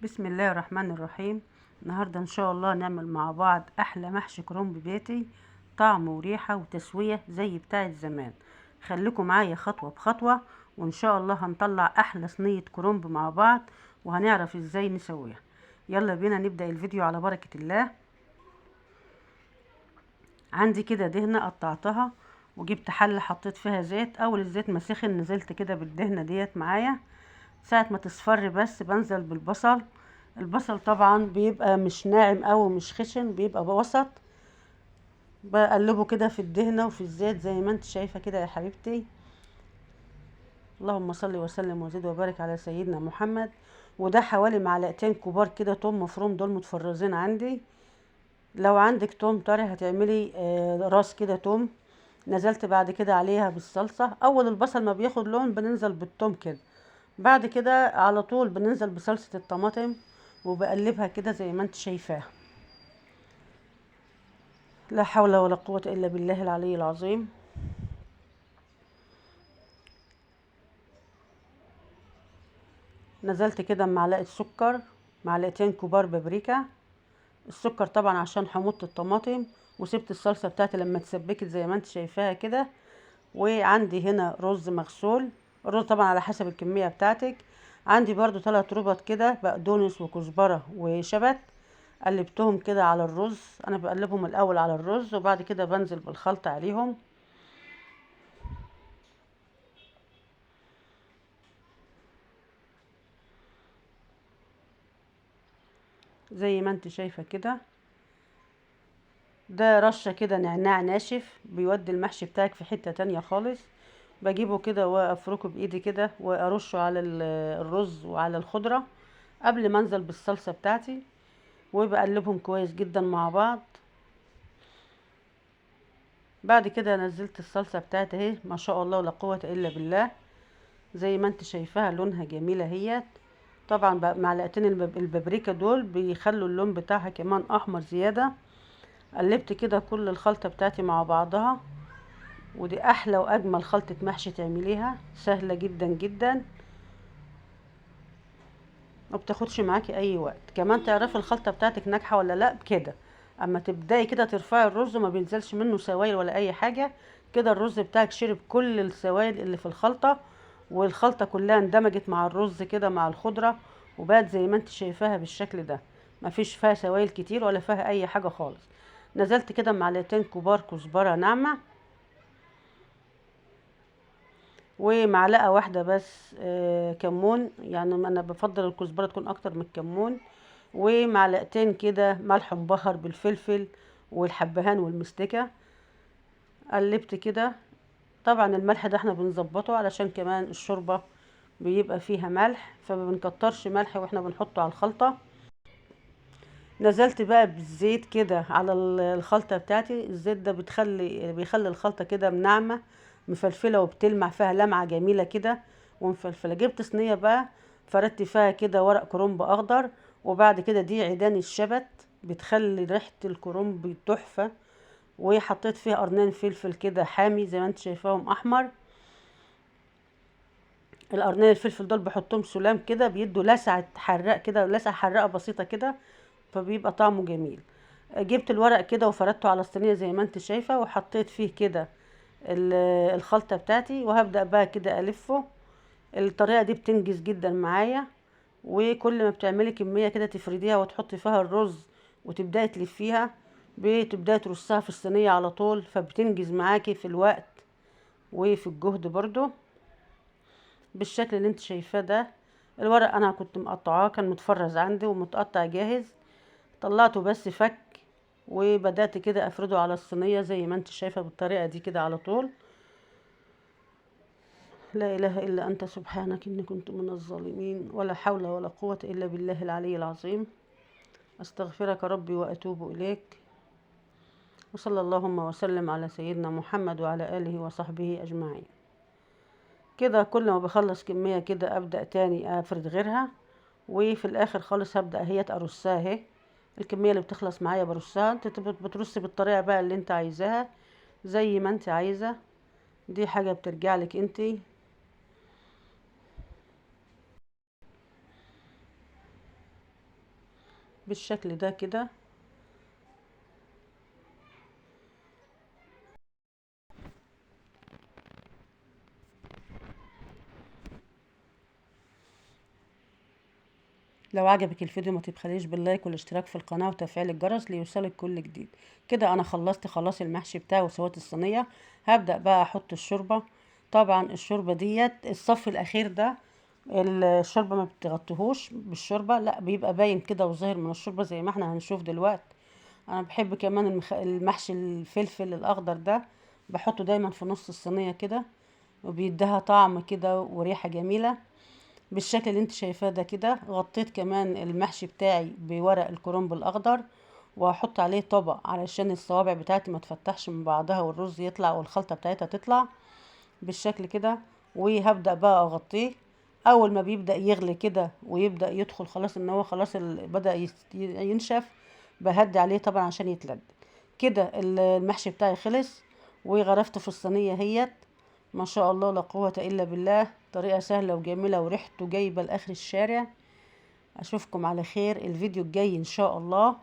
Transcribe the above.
بسم الله الرحمن الرحيم. النهاردة ان شاء الله نعمل مع بعض احلى محشي كرنب بيتي، طعم وريحة وتسوية زي بتاعة زمان. خليكم معايا خطوة بخطوة، وان شاء الله هنطلع احلى صينية كرنب مع بعض، وهنعرف ازاي نسويها. يلا بينا نبدأ الفيديو على بركة الله. عندي كده دهنة قطعتها، وجبت حلة حطيت فيها زيت. اول الزيت ما سخن نزلت كده بالدهنة ديت معايا. ساعة ما تصفر بس بنزل بالبصل. البصل طبعا بيبقى مش ناعم او مش خشن، بيبقى بوسط. بقلبه كده في الدهنة وفي الزيت زي ما انت شايفة كده يا حبيبتي. اللهم صل وسلم وزد وبارك على سيدنا محمد. وده حوالي معلقتين كبار كده توم مفروم، دول متفرزين عندي. لو عندك توم طري هتعملي راس كده توم. نزلت بعد كده عليها بالصلصة. اول البصل ما بياخد لون بننزل بالثوم كده. بعد كده على طول بننزل بصلصة الطماطم، وبقلبها كده زي ما انت شايفاها. لا حول ولا قوة الا بالله العلي العظيم. نزلت كده بمعلقة سكر، معلقتين كبار بابريكا. السكر طبعا عشان حموضة الطماطم. وسبت الصلصة بتاعتي لما تسبكت زي ما انت شايفاها كده. وعندي هنا رز مغسول. الرز طبعا على حسب الكمية بتاعتك. عندي برضو 3 ربط كده بقدونس وكزبرة وشبت. قلبتهم كده على الرز. انا بقلبهم الاول على الرز، وبعد كده بنزل بالخلطة عليهم. زي ما انت شايفة كده. ده رشة كده نعناع ناشف بيودي المحشي بتاعك في حتة تانية خالص. بجيبه كده وافركه بايدي كده وارشه على الرز وعلى الخضرة قبل ما انزل بالصلصة بتاعتي. وبقلبهم كويس جدا مع بعض. بعد كده نزلت الصلصة بتاعتي اهي، ما شاء الله ولا قوة الا بالله. زي ما انت شايفاها لونها جميلة هي. طبعا معلقتين البابريكا دول بيخلوا اللون بتاعها كمان احمر زيادة. قلبت كده كل الخلطة بتاعتي مع بعضها. ودي احلى واجمل خلطة محشي تعمليها، سهلة جدا جدا. ما بتاخدش معاكي اي وقت. كمان تعرفي الخلطة بتاعتك ناجحة ولا لا بكده. اما تبداي كده ترفعي الرز ما بينزلش منه سوائل ولا اي حاجة. كده الرز بتاعك شرب كل السوائل اللي في الخلطة. والخلطة كلها اندمجت مع الرز كده مع الخضرة. وبقت زي ما انت شايفاها بالشكل ده. ما فيش فيها سوائل كتير ولا فيها اي حاجة خالص. نزلت كده معلقتين كبار كزبرة ناعمة. ومعلقة واحدة بس كمون، يعني انا بفضل الكزبرة تكون اكتر من الكمون. ومعلقتين كده ملح مبهر بالفلفل والحبهان والمستكة. قلبت كده. طبعا الملح ده احنا بنظبطه علشان كمان الشوربة بيبقى فيها ملح، فما بنكترش ملح واحنا بنحطه على الخلطة. نزلت بقى بالزيت كده على الخلطة بتاعتي. الزيت ده بيخلي الخلطة كده مناعمة مفلفلة وبتلمع فيها لمعة جميلة كده ومفلفلة. جبت صينية بقى، فردت فيها كده ورق كرنب اخضر. وبعد كده دي عيدان الشبت بتخلي ريحة الكرنب تحفة. وحطيت فيها قرنين فلفل كده حامي زي ما انت شايفاهم احمر. القرنين الفلفل دول بحطهم سلام كده بيدوا لسعة حراق كده، لسعة حراقة بسيطة كده. فبيبقى طعمه جميل. جبت الورق كده وفردته على الصينية زي ما انت شايفة، وحطيت فيه كده الخلطة بتاعتي، وهبدأ بقى كده ألفه. الطريقة دي بتنجز جدا معايا. وكل ما بتعملي كمية كده تفرديها وتحطي فيها الرز وتبدأي تلفيها، بتبدأي ترصها في الصينية على طول، فبتنجز معاكي في الوقت وفي الجهد برضو. بالشكل اللي انت شايفاه ده. الورق انا كنت مقطعاه، كان متفرز عندي ومتقطع جاهز. طلعته بس فك. وبدأت كده افرده على الصينية زي ما انت شايفة بالطريقة دي كده على طول. لا اله الا انت سبحانك اني كنت من الظالمين، ولا حول ولا قوة الا بالله العلي العظيم. استغفرك ربي واتوب اليك. وصلى اللهم وسلم على سيدنا محمد وعلى اله وصحبه اجمعين. كده كل ما بخلص كمية كده ابدأ تاني افرد غيرها. وفي الاخر خالص هبدأ هي ارصها اهي. الكمية اللي بتخلص معايا برصها. انت بترصي بالطريقة بقى اللي انت عايزاها زي ما انت عايزة. دي حاجة بترجع لك انت. بالشكل ده كده. لو عجبك الفيديو ما تبخليش باللايك والاشتراك في القناة وتفعيل الجرس ليوصلك كل جديد. كده انا خلصت خلاص المحشي بتاعي وسويت الصينية. هبدأ بقى احط الشوربة. طبعا الشوربة ديت الصف الاخير ده الشوربة ما بتغطيهوش بالشوربة، لا بيبقى باين كده وظاهر من الشوربة زي ما احنا هنشوف دلوقتي. انا بحب كمان المحشي الفلفل الاخضر ده، بحطه دايما في نص الصينية كده، وبيديها طعم كده وريحة جميلة. بالشكل اللي انت شايفاه ده كده. غطيت كمان المحشي بتاعي بورق الكرنب الاخضر، وهحط عليه طبق علشان الصوابع بتاعتي ما تفتحش من بعضها والرز يطلع والخلطة بتاعتها تطلع بالشكل كده. وهبدأ بقى اغطيه. اول ما بيبدأ يغلي كده ويبدأ يدخل خلاص ان هو خلاص بدأ ينشف، بهدي عليه طبعا عشان يتلد. كده المحشي بتاعي خلص وغرفته في الصينية هيت. ما شاء الله لا قوة الا بالله، طريقة سهلة وجميلة وريحته جايبة لاخر الشارع. اشوفكم على خير الفيديو الجاي ان شاء الله.